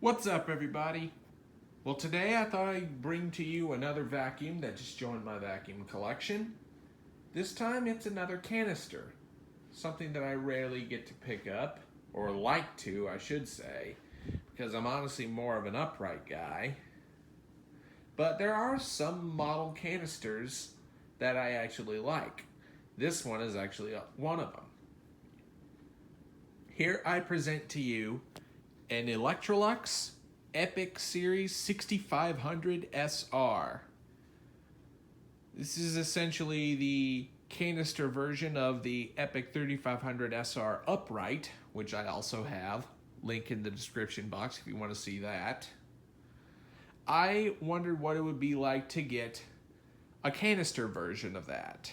What's up, everybody? Well, today I thought I'd bring to you another vacuum that just joined my vacuum collection. This time it's another canister, something that I rarely get to pick up, or like to, I should say, because I'm honestly more of an upright guy. But there are some model canisters that I actually like. This one is actually one of them. Here I present to you an Electrolux Epic Series 6500 SR. This is essentially the canister version of the Epic 3500 SR Upright, which I also have. Link in the description box if you want to see that. I wondered what it would be like to get a canister version of that.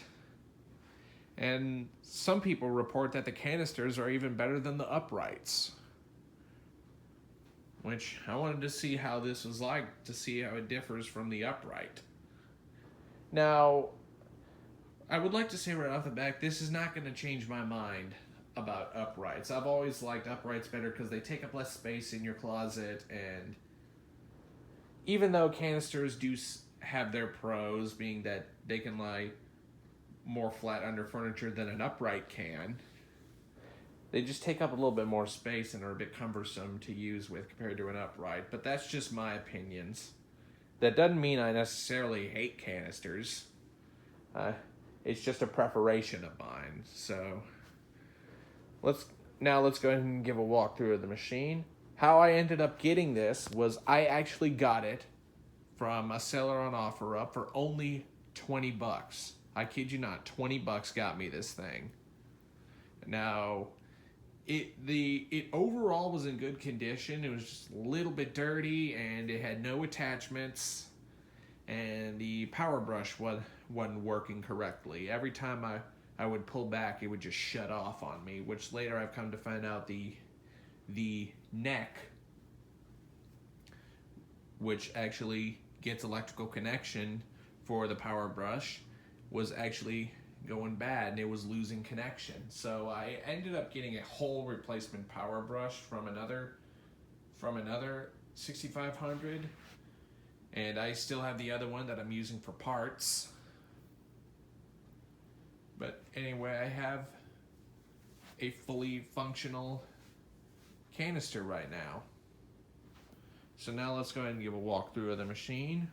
And some people report that the canisters are even better than the uprights. Which I wanted to see how this was like, to see how it differs from the upright. Now, I would like to say right off the bat, this is not going to change my mind about uprights. I've always liked uprights better because they take up less space in your closet, and even though canisters do have their pros, being that they can lie more flat under furniture than an upright can, they just take up a little bit more space and are a bit cumbersome to use with compared to an upright. But that's just my opinions. That doesn't mean I necessarily hate canisters. It's just a preparation of mine. So let's go ahead and give a walkthrough of the machine. How I ended up getting this was I actually got it from a seller on OfferUp for only 20 bucks. I kid you not, 20 bucks got me this thing. Now, it overall was in good condition. It was just a little bit dirty, and it had no attachments, and the power brush wasn't working correctly. Every time I would pull back, it would just shut off on me, which later I've come to find out the neck, which actually gets electrical connection for the power brush, was actually going bad, and it was losing connection. So I ended up getting a whole replacement power brush from another 6500, and I still have the other one that I'm using for parts. But anyway, I have a fully functional canister right now. So now let's go ahead and give a walkthrough of the machine.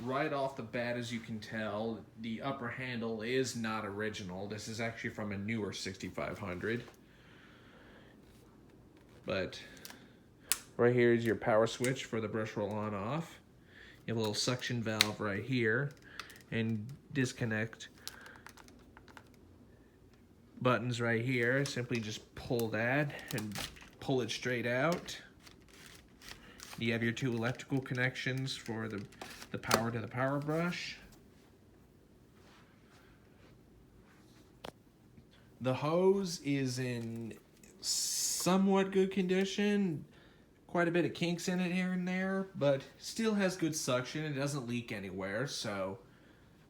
Right off the bat, as you can tell, the upper handle is not original. This is actually from a newer 6500. But right here is your power switch for the brush roll on off. You have a little suction valve right here, and disconnect buttons right here. Simply just pull that and pull it straight out. You have your two electrical connections for the power to the power brush. The hose is in somewhat good condition. Quite a bit of kinks in it here and there, but still has good suction. It doesn't leak anywhere, so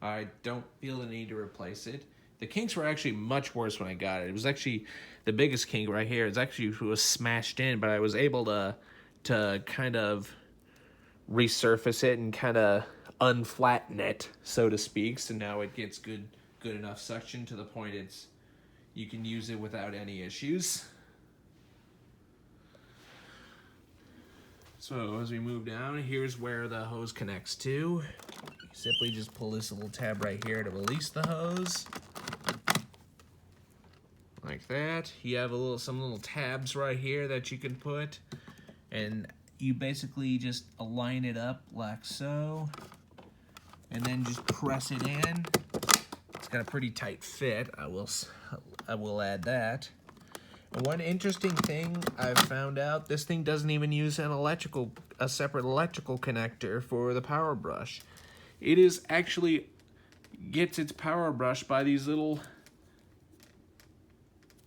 I don't feel the need to replace it. The kinks were actually much worse when I got it. It was actually the biggest kink right here. It's actually was smashed in, but I was able to kind of resurface it and kind of unflatten it, so to speak. So now it gets good enough suction to the point you can use it without any issues. So as we move down, here's where the hose connects to. You simply just pull this little tab right here to release the hose. Like that. You have some little tabs right here that you can put, and you basically just align it up like so, and then just press it in. It's got a pretty tight fit. I will add that. And one interesting thing I've found out, this thing doesn't even use a separate electrical connector for the power brush. It is actually gets its power brush by these little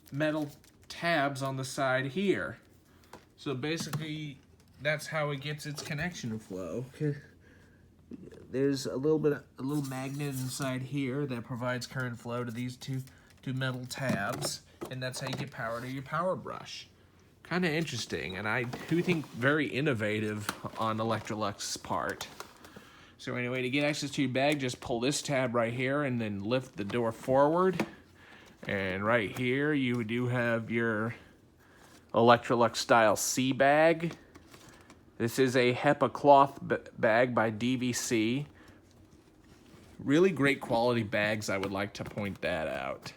metal tabs on the side here. So basically, that's how it gets its connection flow. There's a little magnet inside here that provides current flow to these two metal tabs, and that's how you get power to your power brush. kind of interesting, and I do think very innovative on Electrolux's part. So anyway, to get access to your bag, just pull this tab right here and then lift the door forward. And right here, you do have your Electrolux style C bag. This is a HEPA cloth bag by DVC. Really great quality bags, I would like to point that out.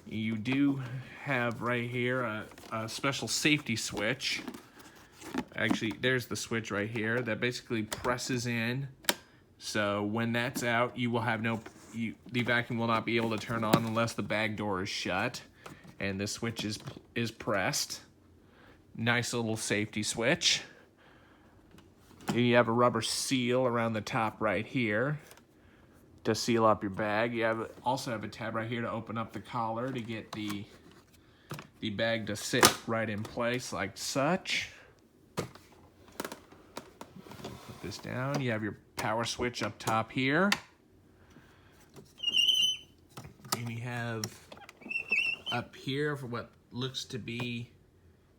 You do have right here a special safety switch. Actually, there's the switch right here that basically presses in. So when that's out, you will have the vacuum will not be able to turn on unless the bag door is shut and the switch is pressed. Nice little safety switch. You have a rubber seal around the top right here to seal up your bag. You also have a tab right here to open up the collar to get the bag to sit right in place like such. Put this down. You have your power switch up top here. And you have up here for what looks to be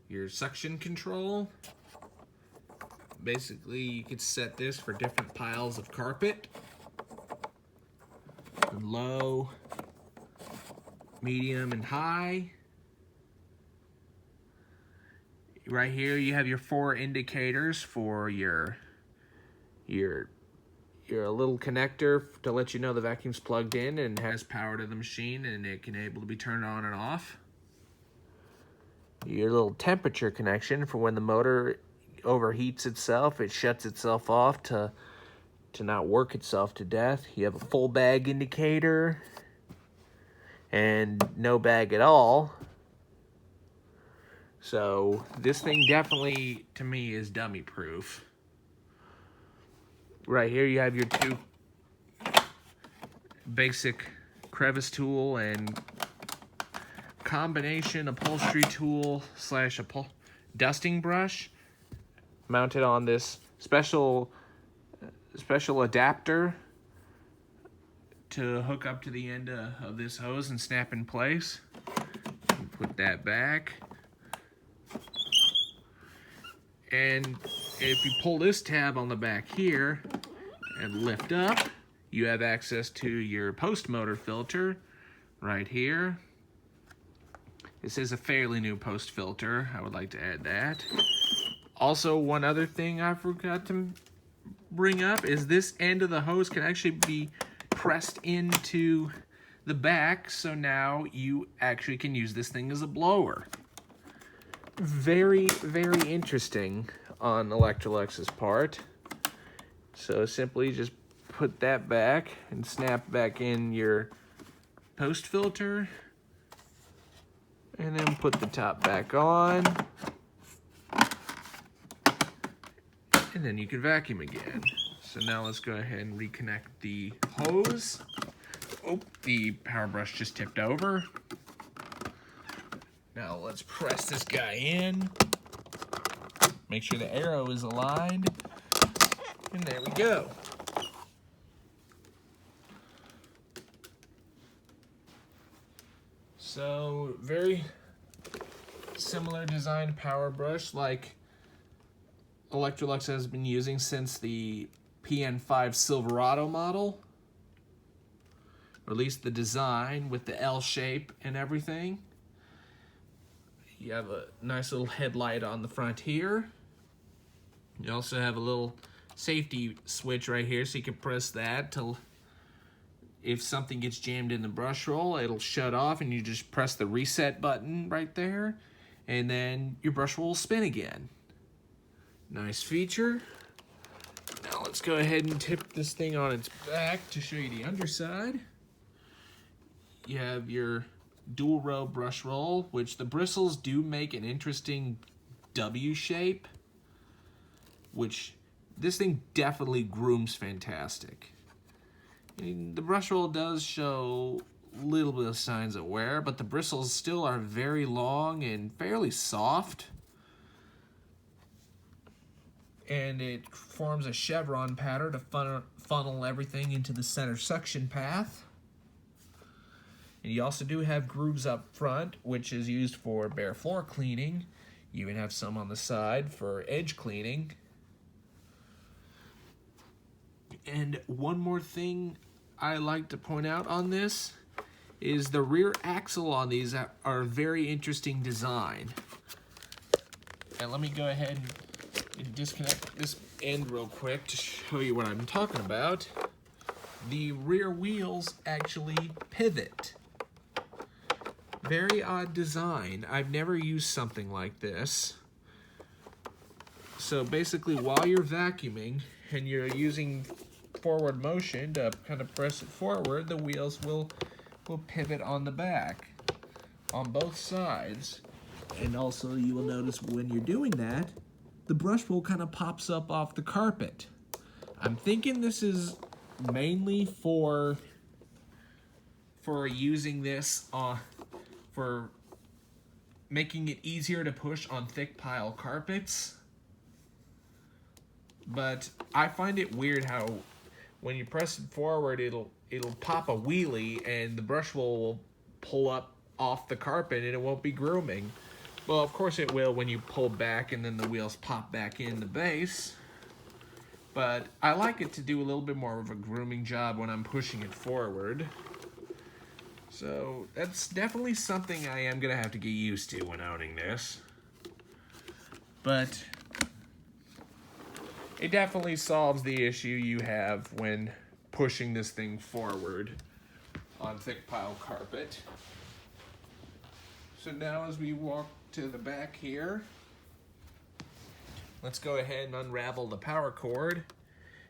your suction control. Basically, you could set this for different piles of carpet. Low, medium, and high. Right here, you have your 4 indicators for your little connector to let you know the vacuum's plugged in and has power to the machine, and it can able to be turned on and off. Your little temperature connection for when the motor overheats itself, it shuts itself off to not work itself to death. You have a full bag indicator and no bag at all. So this thing definitely, to me, is dummy proof. Right here you have your 2 basic crevice tool and combination upholstery tool / dusting brush mounted on this special adapter to hook up to the end of this hose and snap in place. Put that back. And if you pull this tab on the back here and lift up, you have access to your post motor filter right here. This is a fairly new post filter. I would like to add that. Also, one other thing I forgot to bring up is this end of the hose can actually be pressed into the back, so now you actually can use this thing as a blower. Very, very interesting on Electrolux's part. So simply just put that back and snap back in your post filter, and then put the top back on, and then you can vacuum again. So now let's go ahead and reconnect the hose. Oh, the power brush just tipped over. Now let's press this guy in. Make sure the arrow is aligned. And there we go. So, very similar design power brush like Electrolux has been using since the PN5 Silverado model. Or at least the design with the L shape and everything. You have a nice little headlight on the front here. You also have a little safety switch right here, so you can press that to, if something gets jammed in the brush roll, it'll shut off and you just press the reset button right there, and then your brush roll will spin again. Nice feature. Now let's go ahead and tip this thing on its back to show you the underside. You have your dual row brush roll, which the bristles do make an interesting W shape, which this thing definitely grooms fantastic. I mean, the brush roll does show a little bit of signs of wear, but the bristles still are very long and fairly soft. And it forms a chevron pattern to funnel everything into the center suction path. And you also do have grooves up front, which is used for bare floor cleaning. You even have some on the side for edge cleaning. And one more thing I like to point out on this is the rear axle on these are a very interesting design. And let me go ahead and disconnect this end real quick to show you what I'm talking about. The rear wheels actually pivot. Very odd design. I've never used something like this. So basically, while you're vacuuming and you're using forward motion to kind of press it forward, the wheels will pivot on the back on both sides. And also you will notice when you're doing that, the brush roll kind of pops up off the carpet. I'm thinking this is mainly for using this for making it easier to push on thick pile carpets. But I find it weird how when you press it forward, it'll pop a wheelie and the brush will pull up off the carpet and it won't be grooming. Well, of course it will when you pull back and then the wheels pop back in the base. But I like it to do a little bit more of a grooming job when I'm pushing it forward. So that's definitely something I am going to have to get used to when owning this. But it definitely solves the issue you have when pushing this thing forward on thick pile carpet. So now as we walk to the back here, let's go ahead and unravel the power cord.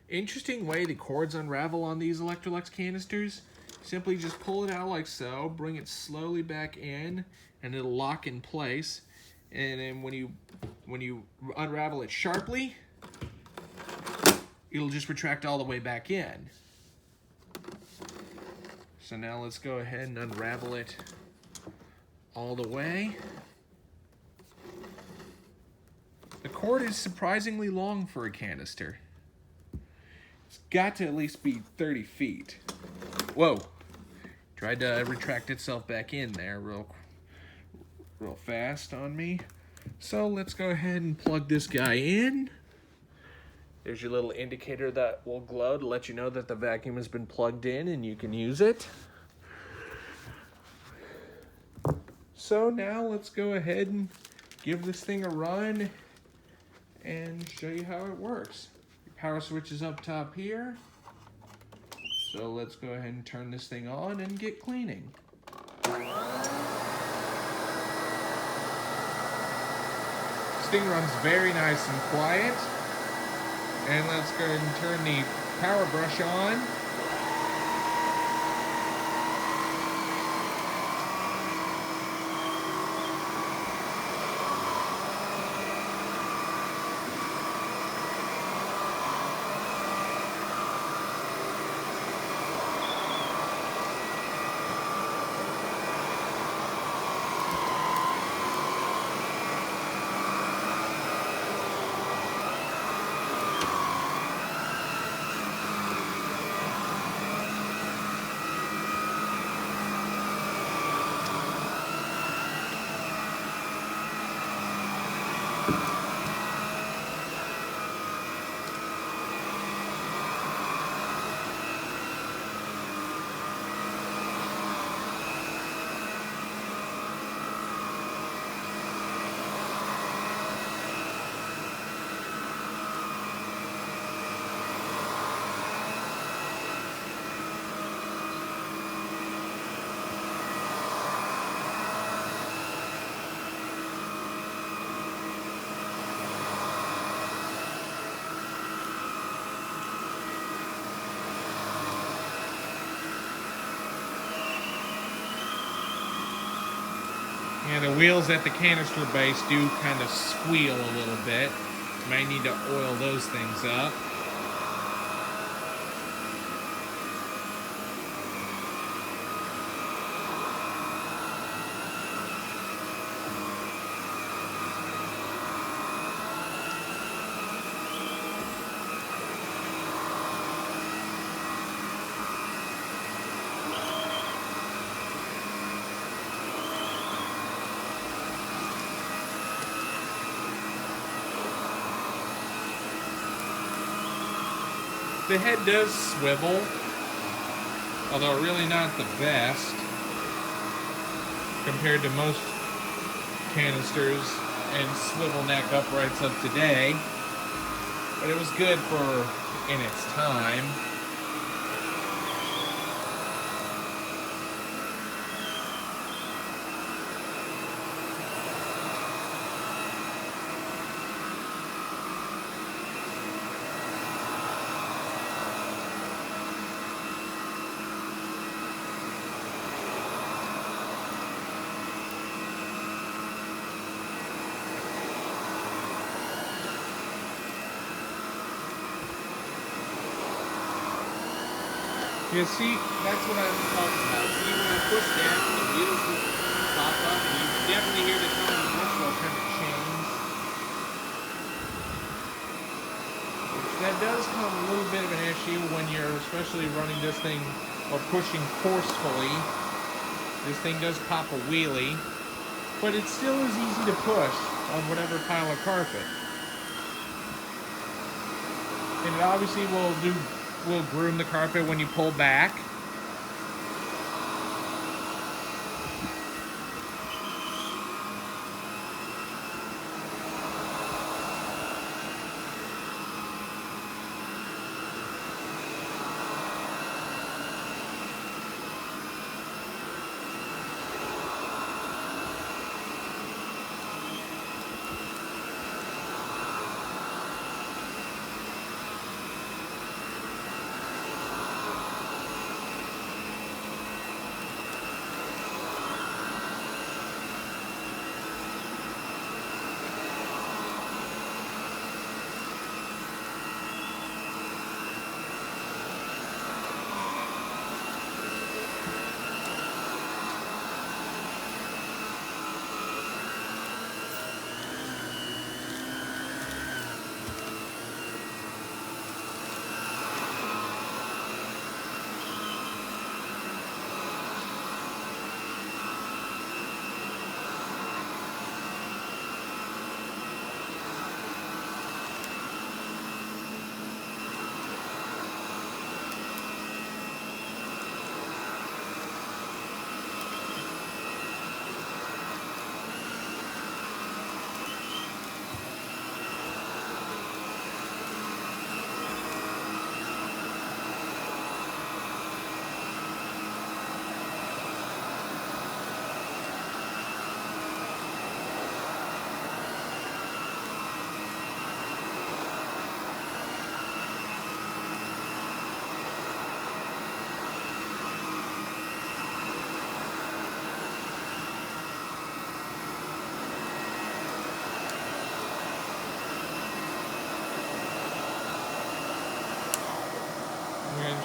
Interesting way the cords unravel on these Electrolux canisters. Simply just pull it out like so, bring it slowly back in, and it'll lock in place. And then when you unravel it sharply, it'll just retract all the way back in. So now let's go ahead and unravel it all the way. The cord is surprisingly long for a canister. It's got to at least be 30 feet. Whoa. Tried to retract itself back in there real fast on me. So let's go ahead and plug this guy in. There's your little indicator that will glow to let you know that the vacuum has been plugged in and you can use it. So now let's go ahead and give this thing a run and show you how it works. Your power switch is up top here. So let's go ahead and turn this thing on and get cleaning. This thing runs very nice and quiet. And let's go ahead and turn the power brush on. And the wheels at the canister base do kind of squeal a little bit. Might need to oil those things up. The head does swivel, although really not the best compared to most canisters and swivel neck uprights of today. But it was good for in its time. You see, that's what I'm talking about. See, when I push down, the wheels will pop up, and you definitely hear the tone of the whistle kind of change. That does come a little bit of an issue when you're especially running this thing or pushing forcefully. This thing does pop a wheelie, but it still is easy to push on whatever pile of carpet. And it obviously will groom the carpet when you pull back.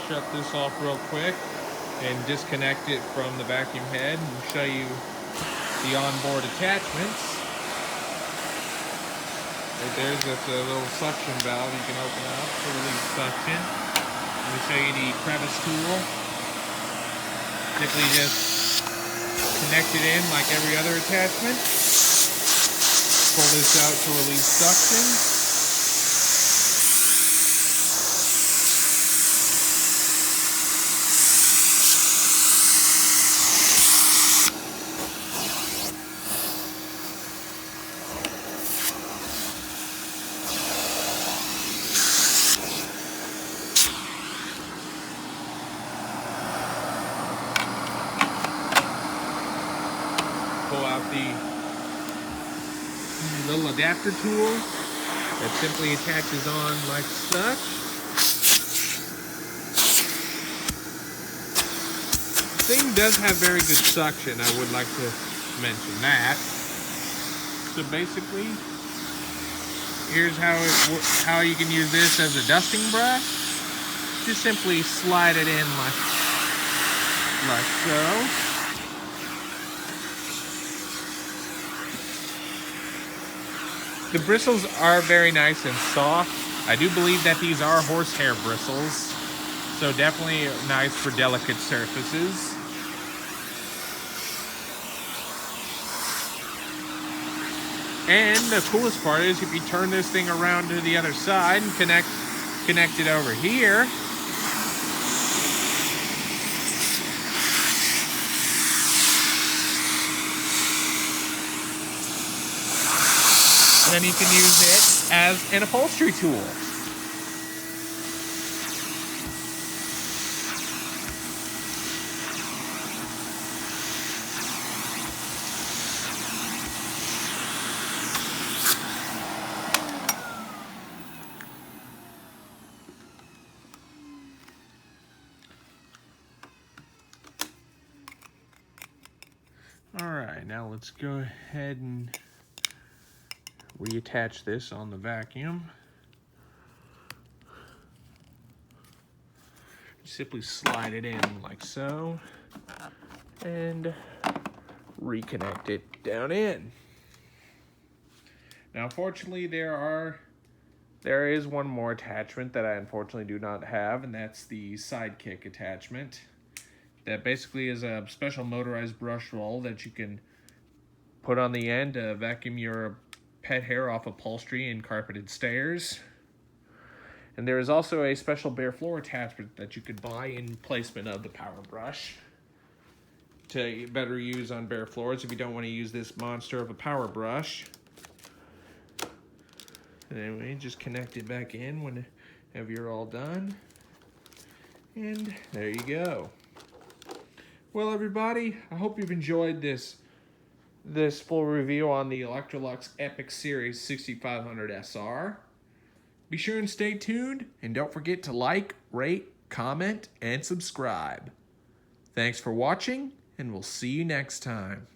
Shut this off real quick and disconnect it from the vacuum head and show you the onboard attachments. Right there's just a little suction valve you can open up to release suction. Let me show you the crevice tool. Simply just connect it in like every other attachment. Pull this out to release suction. Pull out the little adapter tool that simply attaches on like such. The thing does have very good suction, I would like to mention that. So basically, here's how you can use this as a dusting brush. Just simply slide it in like so. The bristles are very nice and soft. I do believe that these are horsehair bristles, so definitely nice for delicate surfaces. And the coolest part is if you turn this thing around to the other side and connect connected over here. And then you can use it as an upholstery tool. All right, now let's go ahead and reattach this on the vacuum. Simply slide it in like so and reconnect it down in. Now, unfortunately, there is one more attachment that I unfortunately do not have, and that's the Sidekick Attachment. That basically is a special motorized brush roll that you can put on the end to vacuum your pet hair off upholstery and carpeted stairs. And there is also a special bare floor attachment that you could buy in placement of the power brush to better use on bare floors if you don't want to use this monster of a power brush. And anyway, just connect it back in whenever you're all done. And there you go. Well, everybody, I hope you've enjoyed this full review on the Electrolux Epic Series 6500 SR. Be sure and stay tuned, and don't forget to like, rate, comment, and subscribe. Thanks for watching, and we'll see you next time.